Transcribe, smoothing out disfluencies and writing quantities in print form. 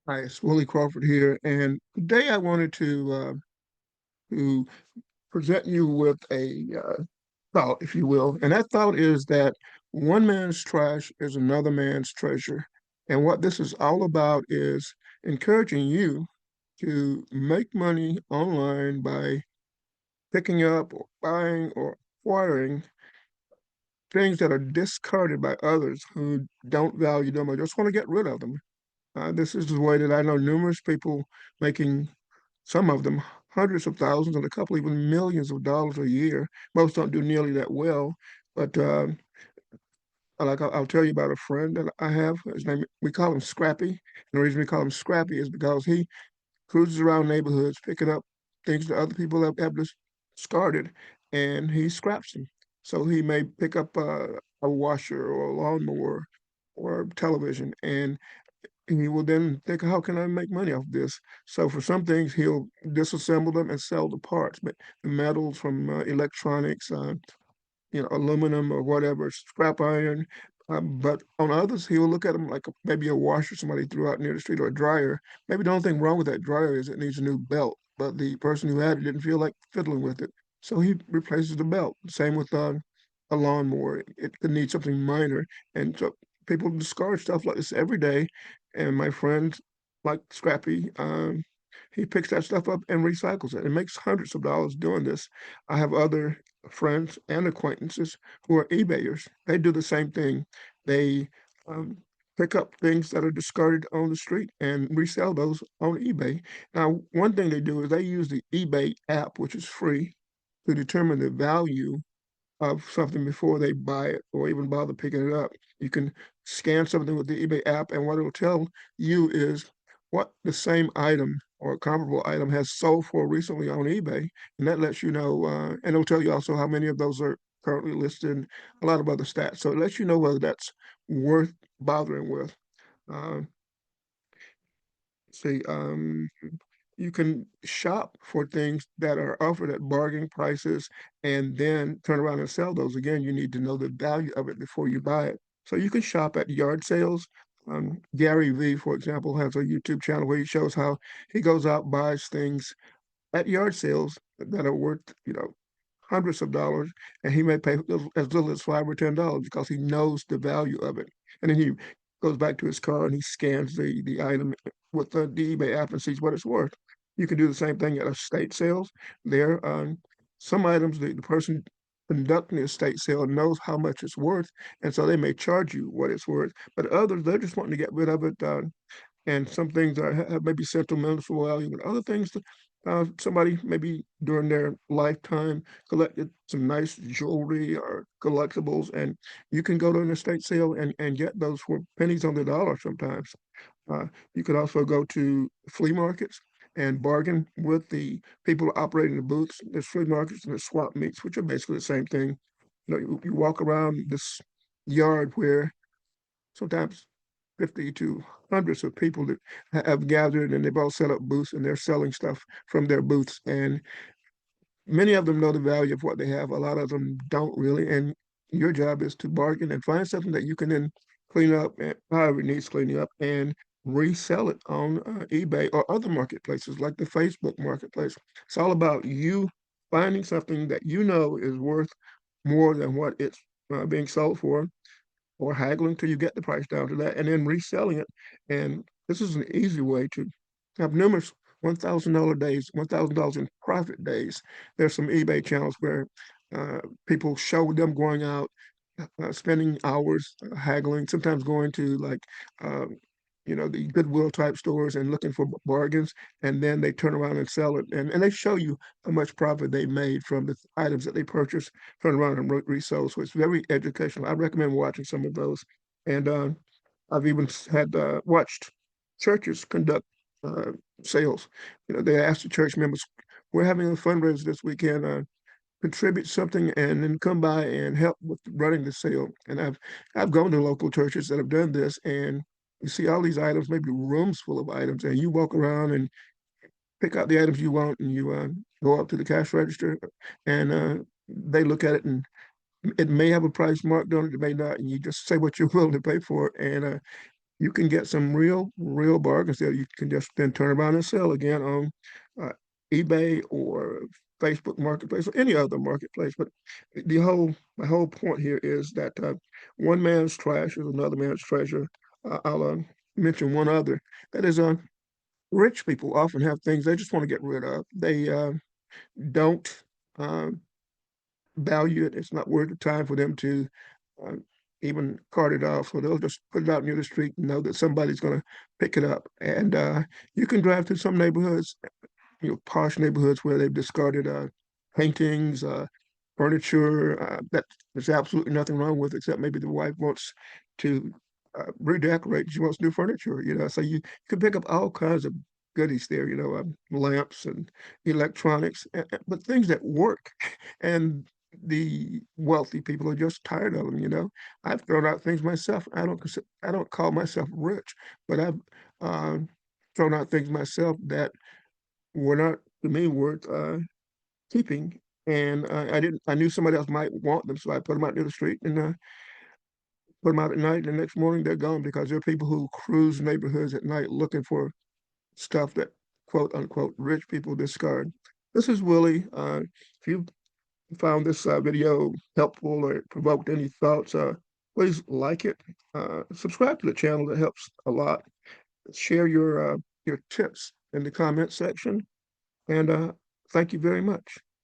Hi, it's Willie Crawford here, and today I wanted to present you with a thought, if you will. And that thought is that one man's trash is another man's treasure. And what this is all about is encouraging you to make money online by picking up or buying or acquiring things that are discarded by others who don't value them or just want to get rid of them. This is the way that I know numerous people making, some of them hundreds of thousands and a couple even millions of dollars a year. Most don't do nearly that well, but like I'll tell you about a friend that I have. His name, we call him Scrappy. And the reason we call him Scrappy is because he cruises around neighborhoods picking up things that other people have discarded, and he scraps them. So he may pick up a washer or a lawnmower or television, and he will then think, how can I make money off this? So for some things, he'll disassemble them and sell the parts, but the metals from electronics, aluminum or whatever, scrap iron. But on others, he will look at them like maybe a washer somebody threw out near the street or a dryer. Maybe the only thing wrong with that dryer is it needs a new belt, but the person who had it didn't feel like fiddling with it. So he replaces the belt. Same with a lawnmower. It could need something minor. And so people discard stuff like this every day. And my friend, like Scrappy, he picks that stuff up and recycles it and makes hundreds of dollars doing this. I have other friends and acquaintances who are eBayers. They do the same thing. They um, pick up things that are discarded on the street and resell those on eBay. Now, one thing they do is they use the eBay app, which is free, to determine the value of something before they buy it or even bother picking it up. You can scan something with the eBay app, and what it'll tell you is what the same item or a comparable item has sold for recently on eBay, and that lets you know, and it'll tell you also how many of those are currently listed, and a lot of other stats. So it lets you know whether that's worth bothering with. Uh, see, you can shop for things that are offered at bargain prices and then turn around and sell those. Again, you need to know the value of it before you buy it. So you can shop at yard sales. Gary Vee, for example, has a YouTube channel where he shows how he goes out, buys things at yard sales that are worth, hundreds of dollars, and he may pay as little as $5 or $10 because he knows the value of it. And then he goes back to his car and he scans the item with the eBay app and sees what it's worth. You can do the same thing at estate sales. There, some items the person conducting the estate sale knows how much it's worth, and so they may charge you what it's worth. But others, they're just wanting to get rid of it. And some things are have maybe sentimental value, but other things, somebody maybe during their lifetime collected some nice jewelry or collectibles, and you can go to an estate sale and get those for pennies on the dollar sometimes. You could also go to flea markets and bargain with the people operating the booths. There's flea markets and there's swap meets, which are basically the same thing. You walk around this yard where sometimes 50 to hundreds of people that have gathered and they've all set up booths and they're selling stuff from their booths. And many of them know the value of what they have. A lot of them don't really. And your job is to bargain and find something that you can then clean up, and however it needs cleaning up, and resell it on eBay or other marketplaces like the Facebook marketplace. It's all about you finding something that you know is worth more than what it's being sold for, or haggling till you get the price down to that, and then reselling it. And this is an easy way to have numerous $1,000 days, $1,000 in profit days. There's some eBay channels where people show them going out, spending hours haggling, sometimes going to like, um, the Goodwill type stores and looking for bargains, and then they turn around and sell it, and they show you how much profit they made from the items that they purchased, turn around and resold. So it's very educational. I recommend watching some of those. And I've even had watched churches conduct uh, sales. They ask the church members, "We're having a fundraiser this weekend. Contribute something and then come by and help with running the sale." And I've gone to local churches that have done this, and you see all these items, maybe rooms full of items, and you walk around and pick out the items you want, and you go up to the cash register, and they look at it, and it may have a price marked on it, it may not, and you just say what you're willing to pay for it. And you can get some real bargains there. You can just then turn around and sell again on uh, eBay or Facebook Marketplace or any other marketplace. But my whole point here is that one man's trash is another man's treasure. I'll mention one other. That is, rich people often have things they just want to get rid of. They don't uh, value it. It's not worth the time for them to uh, even cart it off. So they'll just put it out near the street and know that somebody's going to pick it up. And you can drive through some neighborhoods, posh neighborhoods where they've discarded paintings, furniture that there's absolutely nothing wrong with, except maybe the wife wants to redecorate. She wants new furniture, So you can pick up all kinds of goodies there, lamps and electronics, but things that work. And the wealthy people are just tired of them. I've thrown out things myself. I don't call myself rich, but I've uh, thrown out things myself that were not to me worth keeping. And I knew somebody else might want them, so I put them out near the street and put them out at night. And the next morning they're gone because there are people who cruise neighborhoods at night looking for stuff that quote unquote rich people discard. This is Willie. If you found this video helpful or it provoked any thoughts, please like it. Subscribe to the channel. That helps a lot. Share your tips in the comment section. And thank you very much.